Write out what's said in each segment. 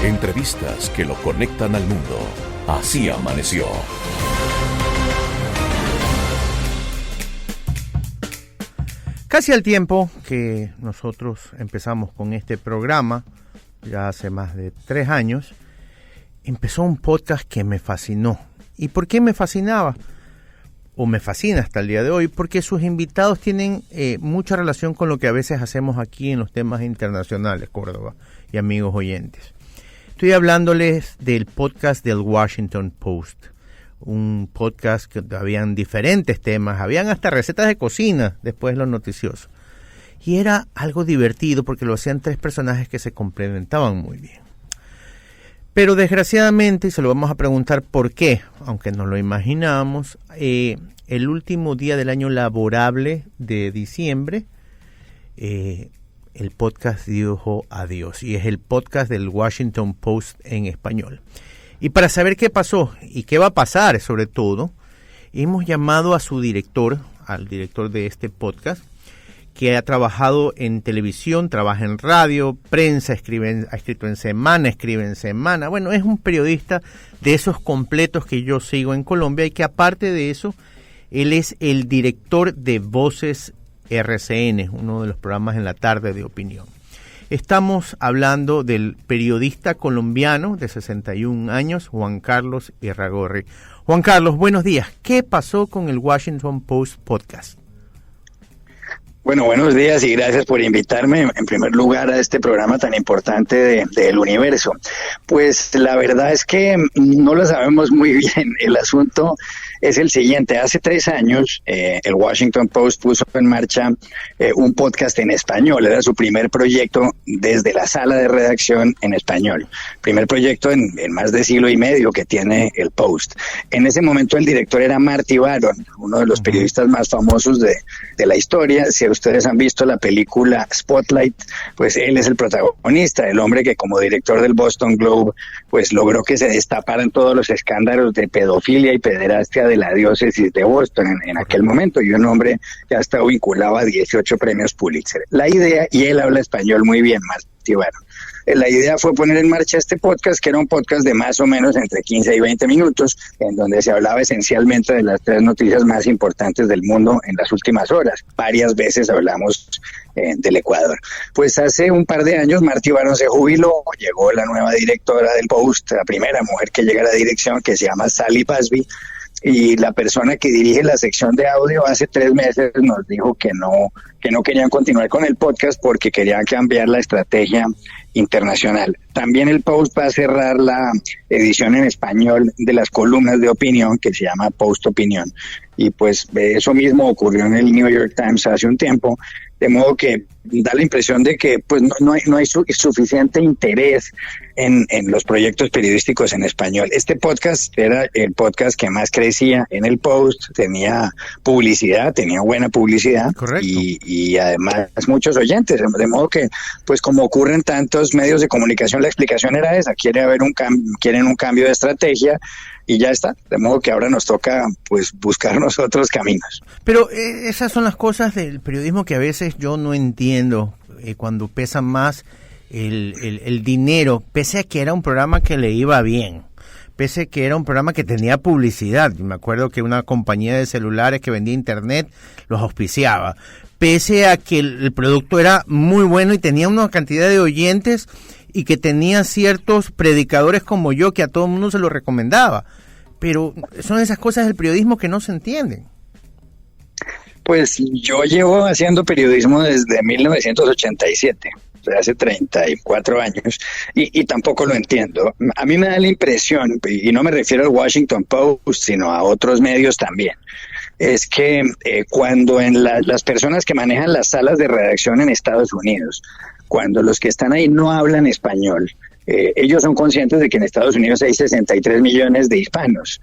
Entrevistas que lo conectan al mundo. Así amaneció. Casi al tiempo que nosotros empezamos con este programa, ya hace más de 3 años, empezó un podcast que me fascinó. ¿Y por qué me fascinaba? O me fascina hasta el día de hoy, porque sus invitados tienen mucha relación con lo que a veces hacemos aquí en los temas internacionales, Córdoba y amigos oyentes. Estoy hablándoles del podcast del Washington Post, un podcast que habían diferentes temas, habían hasta recetas de cocina después de los noticiosos. Y era algo divertido porque lo hacían 3 personajes que se complementaban muy bien. Pero desgraciadamente, y se lo vamos a preguntar por qué, aunque nos lo imaginamos, el último día del año laborable de diciembre, el podcast dijo adiós, y es el podcast del Washington Post en español. Y para saber qué pasó y qué va a pasar, sobre todo, hemos llamado a su director, al director de este podcast, que ha trabajado en televisión, trabaja en radio, prensa, ha escrito en Semana, escribe en Semana. Bueno, es un periodista de esos completos que yo sigo en Colombia y que aparte de eso, él es el director de Voces RCN, uno de los programas en la tarde de opinión. Estamos hablando del periodista colombiano de 61 años, Juan Carlos Irragorri. Juan Carlos, buenos días. ¿Qué pasó con el Washington Post Podcast? Bueno, buenos días y gracias por invitarme en primer lugar a este programa tan importante del universo. Pues la verdad es que no lo sabemos muy bien. El asunto es el siguiente. Hace 3 años el Washington Post puso en marcha un podcast en español. Era su primer proyecto desde la sala de redacción en español. Primer proyecto en más de siglo y medio que tiene el Post. En ese momento el director era Marty Baron, uno de los periodistas más famosos de la historia. Si ustedes han visto la película Spotlight, pues él es el protagonista, el hombre que como director del Boston Globe, pues logró que se destaparan todos los escándalos de pedofilia y pederastia de la diócesis de Boston en aquel momento, y un hombre que ha estado vinculado a 18 premios Pulitzer. La idea, y él habla español muy bien, Marty Baron. La idea fue poner en marcha este podcast, que era un podcast de más o menos entre 15 y 20 minutos, en donde se hablaba esencialmente de las 3 noticias más importantes del mundo en las últimas horas. Varias veces hablamos del Ecuador. Pues hace un par de años Marty Baron se jubiló, llegó la nueva directora del Post, la primera mujer que llega a la dirección, que se llama Sally Busby, y la persona que dirige la sección de audio hace 3 meses nos dijo que no querían continuar con el podcast porque querían cambiar la estrategia internacional. También el Post va a cerrar la edición en español de las columnas de opinión, que se llama Post Opinión, y pues eso mismo ocurrió en el New York Times hace un tiempo, de modo que da la impresión de que pues no hay suficiente interés en los proyectos periodísticos en español. Este podcast era el podcast que más crecía en el Post, tenía publicidad, tenía buena publicidad. Correcto. Y además muchos oyentes, de modo que pues como ocurre en tantos medios de comunicación, la explicación era esa: quieren un cambio de estrategia y ya está, de modo que ahora nos toca pues buscarnos otros caminos. Pero esas son las cosas del periodismo que a veces yo no entiendo, cuando pesa más el dinero, pese a que era un programa que le iba bien, pese a que era un programa que tenía publicidad. Me acuerdo que una compañía de celulares que vendía internet los auspiciaba, pese a que el producto era muy bueno y tenía una cantidad de oyentes y que tenía ciertos predicadores como yo que a todo el mundo se lo recomendaba. Pero son esas cosas del periodismo que no se entienden. Pues yo llevo haciendo periodismo desde 1987, o sea, hace 34 años, y tampoco lo entiendo. A mí me da la impresión, y no me refiero al Washington Post, sino a otros medios también, es que cuando las personas que manejan las salas de redacción en Estados Unidos, cuando los que están ahí no hablan español, ellos son conscientes de que en Estados Unidos hay 63 millones de hispanos.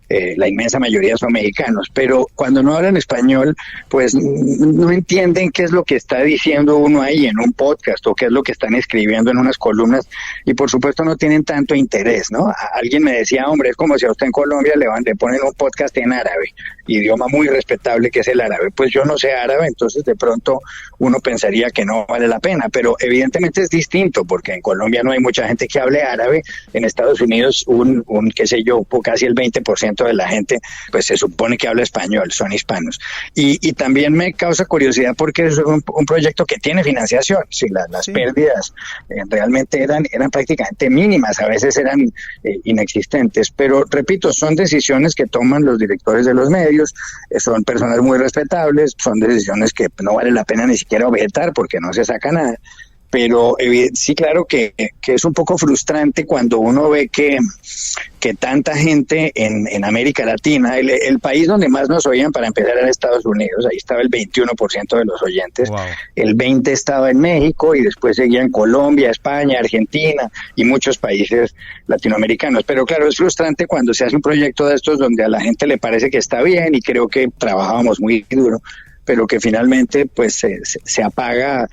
la inmensa mayoría son mexicanos, pero cuando no hablan español, pues no entienden qué es lo que está diciendo uno ahí en un podcast o qué es lo que están escribiendo en unas columnas, y por supuesto no tienen tanto interés, ¿no? Alguien me decía, hombre, es como si a usted en Colombia le ponen un podcast en árabe, idioma muy respetable que es el árabe. Pues yo no sé árabe, entonces de pronto uno pensaría que no vale la pena, pero evidentemente es distinto, porque en Colombia no hay mucha gente que hable árabe. En Estados Unidos qué sé yo, casi el 20% de la gente pues se supone que habla español, son hispanos. Y también me causa curiosidad porque es un proyecto que tiene financiación. Si las pérdidas realmente eran prácticamente mínimas, a veces eran inexistentes, pero repito, son decisiones que toman los directores de los medios, son personas muy respetables, son decisiones que no vale la pena ni siquiera objetar porque no se saca nada. Pero sí, claro que es un poco frustrante cuando uno ve que tanta gente en América Latina, el país donde más nos oían para empezar era Estados Unidos, ahí estaba el 21% de los oyentes, wow. El 20% estaba en México y después seguían Colombia, España, Argentina y muchos países latinoamericanos. Pero claro, es frustrante cuando se hace un proyecto de estos donde a la gente le parece que está bien y creo que trabajábamos muy duro, pero que finalmente pues se apaga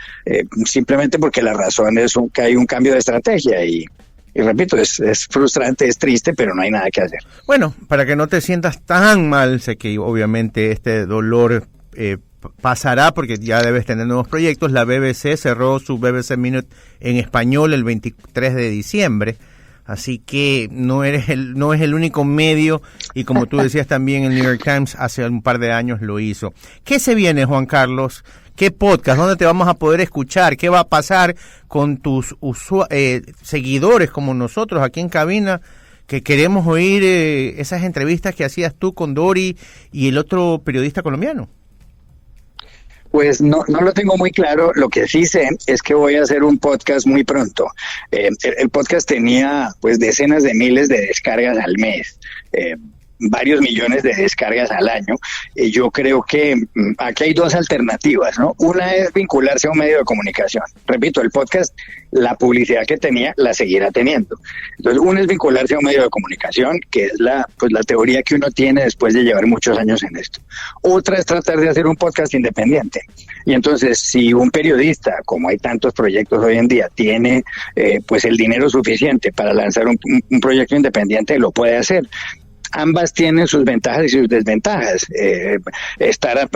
simplemente porque la razón es que hay un cambio de estrategia y repito, es frustrante, es triste, pero no hay nada que hacer. Bueno, para que no te sientas tan mal, sé que obviamente este dolor pasará porque ya debes tener nuevos proyectos. La BBC cerró su BBC Minute en español el 23 de diciembre. Así que no es el único medio, y como tú decías también, el New York Times hace un par de años lo hizo. ¿Qué se viene, Juan Carlos? ¿Qué podcast? ¿Dónde te vamos a poder escuchar? ¿Qué va a pasar con tus seguidores como nosotros aquí en cabina, que queremos oír esas entrevistas que hacías tú con Dori y el otro periodista colombiano? Pues no lo tengo muy claro. Lo que sí sé es que voy a hacer un podcast muy pronto. El podcast tenía pues decenas de miles de descargas al mes, varios millones de descargas al año. Yo creo que aquí hay dos alternativas, ¿no? Una es vincularse a un medio de comunicación. Repito, el podcast, la publicidad que tenía, la seguirá teniendo. Entonces, una es vincularse a un medio de comunicación, que es la teoría que uno tiene después de llevar muchos años en esto. Otra es tratar de hacer un podcast independiente. Y entonces, si un periodista, como hay tantos proyectos hoy en día, tiene pues el dinero suficiente para lanzar un proyecto independiente, lo puede hacer. Ambas tienen sus ventajas y sus desventajas. Estar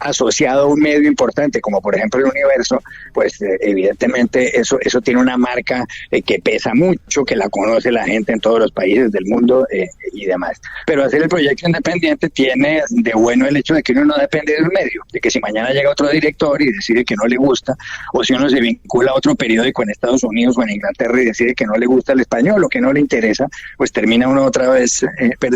asociado a un medio importante, como por ejemplo el Universo, pues evidentemente eso tiene una marca que pesa mucho, que la conoce la gente en todos los países del mundo y demás. Pero hacer el proyecto independiente tiene de bueno el hecho de que uno no depende de un medio, de que si mañana llega otro director y decide que no le gusta, o si uno se vincula a otro periódico en Estados Unidos o en Inglaterra y decide que no le gusta el español o que no le interesa, pues termina uno otra vez perdido.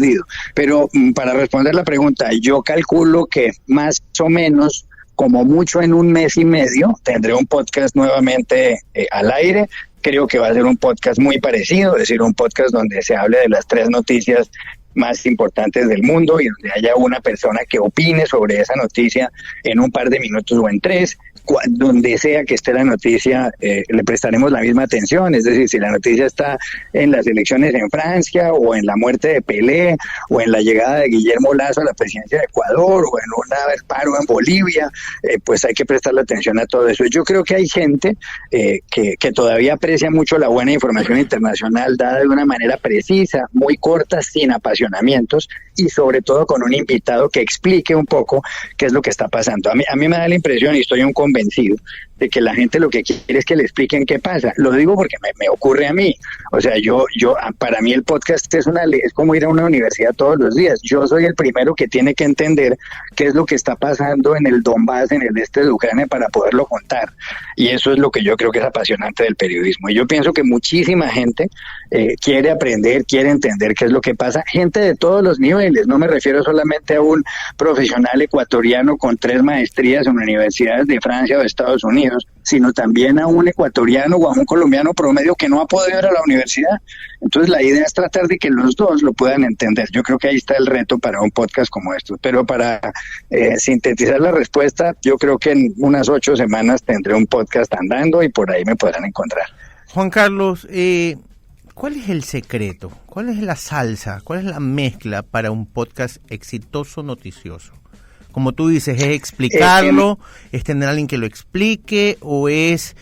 Pero para responder la pregunta, yo calculo que más o menos, como mucho en un mes y medio, tendré un podcast nuevamente al aire. Creo que va a ser un podcast muy parecido, es decir, un podcast donde se hable de las 3 noticias más importantes del mundo y donde haya una persona que opine sobre esa noticia en un par de minutos o en 3. Donde sea que esté la noticia, le prestaremos la misma atención. Es decir, si la noticia está en las elecciones en Francia, o en la muerte de Pelé, o en la llegada de Guillermo Lasso a la presidencia de Ecuador, o en un paro en Bolivia, pues hay que prestarle atención a todo eso. Yo creo que hay gente que todavía aprecia mucho la buena información internacional dada de una manera precisa, muy corta, sin apasionamientos, y sobre todo con un invitado que explique un poco qué es lo que está pasando. A mí me da la impresión, y estoy convencido, de que la gente lo que quiere es que le expliquen qué pasa. Lo digo porque me ocurre a mí. O sea, para mí el podcast es como ir a una universidad todos los días. Yo soy el primero que tiene que entender qué es lo que está pasando en el Donbass, en el este de Ucrania, para poderlo contar. Y eso es lo que yo creo que es apasionante del periodismo. Y yo pienso que muchísima gente quiere aprender, quiere entender qué es lo que pasa. Gente de todos los niveles. No me refiero solamente a un profesional ecuatoriano con 3 maestrías en universidades de Francia o de Estados Unidos, sino también a un ecuatoriano o a un colombiano promedio que no ha podido ir a la universidad. Entonces la idea es tratar de que los dos lo puedan entender. Yo creo que ahí está el reto para un podcast como estos. Pero para sintetizar la respuesta, yo creo que en unas 8 semanas tendré un podcast andando y por ahí me podrán encontrar. Juan Carlos, ¿Cuál es el secreto? ¿Cuál es la salsa? ¿Cuál es la mezcla para un podcast exitoso, noticioso? Como tú dices, ¿es explicarlo? ¿Es tener a alguien que lo explique? ¿O es,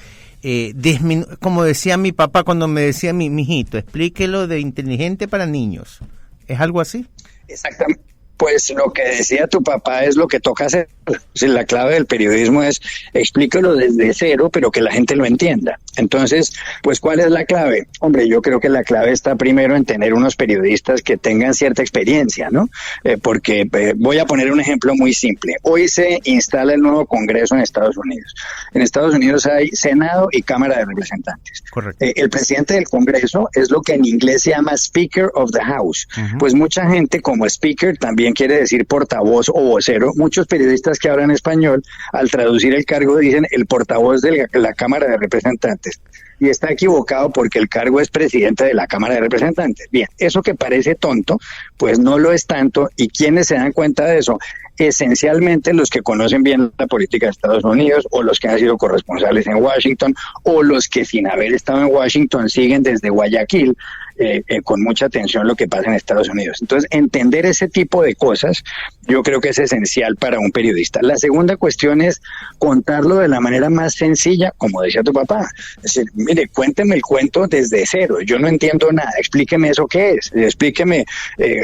como decía mi papá cuando me decía mijito, explíquelo de inteligente para niños? ¿Es algo así? Exactamente. Pues lo que decía tu papá es lo que toca hacer. Si la clave del periodismo es explícalo desde cero, pero que la gente lo entienda. Entonces, pues ¿cuál es la clave? Hombre, yo creo que la clave está primero en tener unos periodistas que tengan cierta experiencia, ¿no? Porque voy a poner un ejemplo muy simple. Hoy se instala el nuevo Congreso en Estados Unidos. En Estados Unidos hay Senado y Cámara de Representantes. Correcto. El presidente del Congreso es lo que en inglés se llama Speaker of the House. Pues mucha gente como speaker también quiere decir portavoz o vocero. Muchos periodistas que hablan español, al traducir el cargo dicen el portavoz de la Cámara de Representantes. Y está equivocado porque el cargo es presidente de la Cámara de Representantes. Bien, eso que parece tonto, pues no lo es tanto. ¿Y quiénes se dan cuenta de eso? Esencialmente los que conocen bien la política de Estados Unidos, o los que han sido corresponsales en Washington, o los que sin haber estado en Washington siguen desde Guayaquil con mucha atención lo que pasa en Estados Unidos. Entonces, entender ese tipo de cosas yo creo que es esencial para un periodista. La segunda cuestión es contarlo de la manera más sencilla, como decía tu papá. Es decir, mire, cuénteme el cuento desde cero, yo no entiendo nada, explíqueme eso qué es, explíqueme,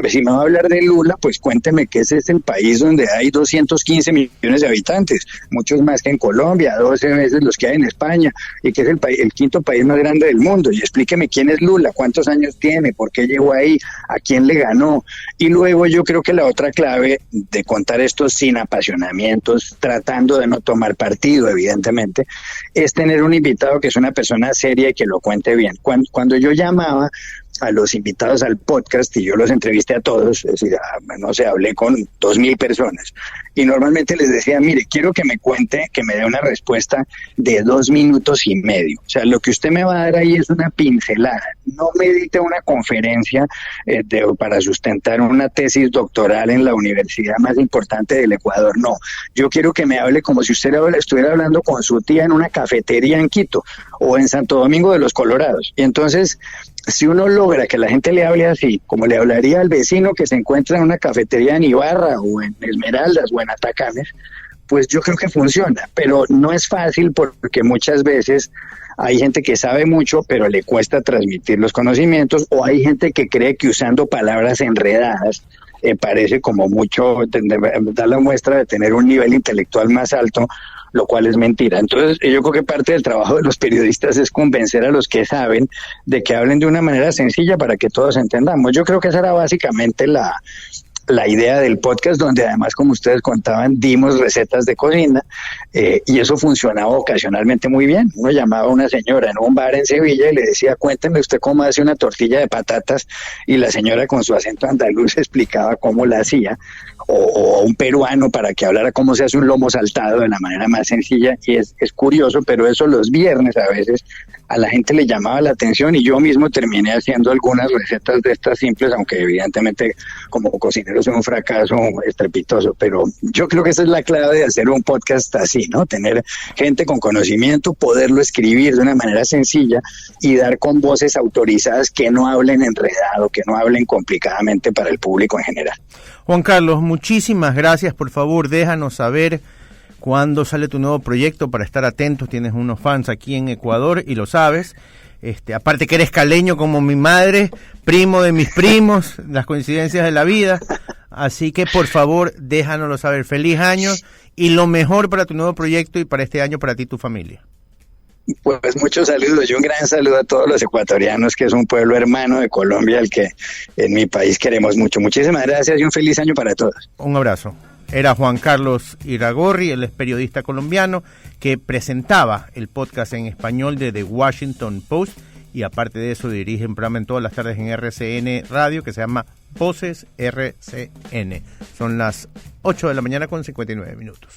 si me va a hablar de Lula, pues cuénteme que ese es el país donde hay 215 millones de habitantes, muchos más que en Colombia, 12 veces los que hay en España, y que es el quinto país más grande del mundo, y explíqueme quién es Lula, cuántos años tiene, por qué llegó ahí, a quién le ganó. Y luego yo creo que la otra clave de contar esto sin apasionamientos, tratando de no tomar partido, evidentemente, es tener un invitado que es una persona seria y que lo cuente bien. Cuando yo llamaba a los invitados al podcast y yo los entrevisté a todos, es decir, no sé, hablé con 2,000 personas y normalmente les decía, mire, quiero que me cuente, que me dé una respuesta de 2 minutos y medio. O sea, lo que usted me va a dar ahí es una pincelada. No me dite una conferencia para sustentar una tesis doctoral en la universidad más importante del Ecuador. No, yo quiero que me hable como si usted estuviera hablando con su tía en una cafetería en Quito o en Santo Domingo de los Colorados. Y entonces, si uno logra que la gente le hable así, como le hablaría al vecino que se encuentra en una cafetería en Ibarra o en Esmeraldas o en Atacames, pues yo creo que funciona, pero no es fácil porque muchas veces hay gente que sabe mucho, pero le cuesta transmitir los conocimientos, o hay gente que cree que usando palabras enredadas parece como mucho, da la muestra de tener un nivel intelectual más alto, lo cual es mentira. Entonces, yo creo que parte del trabajo de los periodistas es convencer a los que saben de que hablen de una manera sencilla para que todos entendamos. Yo creo que esa era básicamente la idea del podcast, donde además, como ustedes contaban, dimos recetas de cocina y eso funcionaba ocasionalmente muy bien. Uno llamaba a una señora en un bar en Sevilla y le decía, cuénteme usted cómo hace una tortilla de patatas, y la señora con su acento andaluz explicaba cómo la hacía, o un peruano para que hablara cómo se hace un lomo saltado de la manera más sencilla, y es curioso, pero eso los viernes a veces a la gente le llamaba la atención, y yo mismo terminé haciendo algunas recetas de estas simples, aunque evidentemente como cocinero soy un fracaso estrepitoso, pero yo creo que esa es la clave de hacer un podcast así, ¿no? Tener gente con conocimiento, poderlo escribir de una manera sencilla y dar con voces autorizadas que no hablen enredado, que no hablen complicadamente para el público en general. Juan Carlos, muchísimas gracias. Por favor, déjanos saber cuándo sale tu nuevo proyecto para estar atentos. Tienes unos fans aquí en Ecuador y lo sabes. Aparte que eres caleño como mi madre, primo de mis primos, las coincidencias de la vida. Así que por favor, déjanoslo saber. Feliz año y lo mejor para tu nuevo proyecto y para este año para ti y tu familia. Pues muchos saludos y un gran saludo a todos los ecuatorianos, que es un pueblo hermano de Colombia al que en mi país queremos mucho. Muchísimas gracias y un feliz año para todos. Un abrazo. Era Juan Carlos Iragorri, él es periodista colombiano que presentaba el podcast en español de The Washington Post y aparte de eso dirige un programa en todas las tardes en RCN Radio que se llama Voces RCN. Son las 8 de la mañana con 59 minutos.